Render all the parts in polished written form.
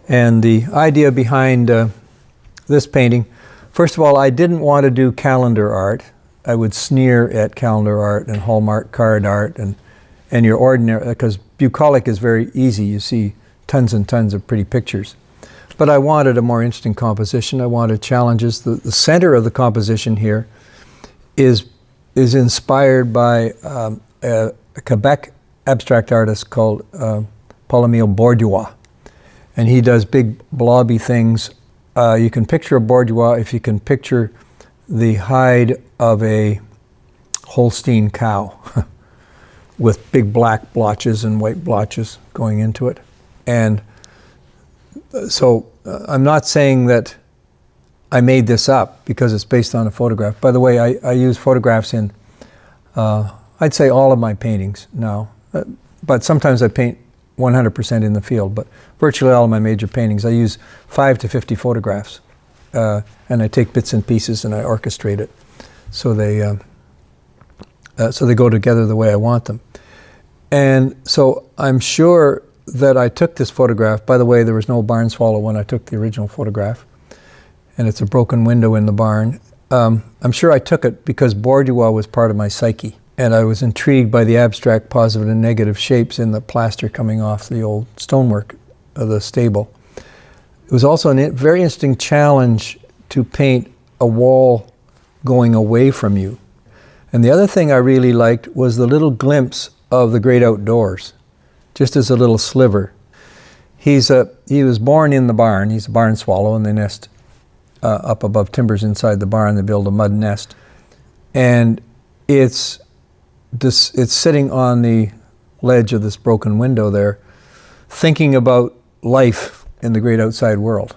And the idea behind this painting, first of all, I didn't want to do calendar art. I would sneer at calendar art and Hallmark card art and your ordinary, because bucolic is very easy. You see tons and tons of pretty pictures. But I wanted a more interesting composition. I wanted challenges. The center of the composition here is inspired by a Quebec abstract artist called Paul-Émile Bourgeois. And he does big blobby things. You can picture a Bourgeois if you can picture the hide of a Holstein cow with big black blotches and white blotches going into it. And so I'm not saying that I made this up because it's based on a photograph. By the way, I use photographs in, I'd say all of my paintings now. But sometimes I paint 100% in the field. But virtually all of my major paintings, I use 5 to 50 photographs. And I take bits and pieces and I orchestrate it so they go together the way I want them. And so I'm sure that I took this photograph. By the way, there was no barn swallow when I took the original photograph. And it's a broken window in the barn. I'm sure I took it because Bourgeois was part of my psyche. And I was intrigued by the abstract positive and negative shapes in the plaster coming off the old stonework of the stable. It was also a very interesting challenge to paint a wall going away from you. And the other thing I really liked was the little glimpse of the great outdoors, just as a little sliver. He was born in the barn. He's a barn swallow, and they nest up above timbers inside the barn. They build a mud nest. And it's sitting on the ledge of this broken window there, thinking about life in the great outside world.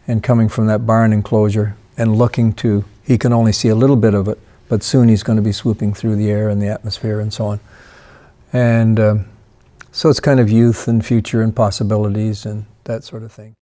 And coming from that barn enclosure and looking to, he can only see a little bit of it, but soon he's going to be swooping through the air and the atmosphere and so on. And so it's kind of youth and future and possibilities and that sort of thing.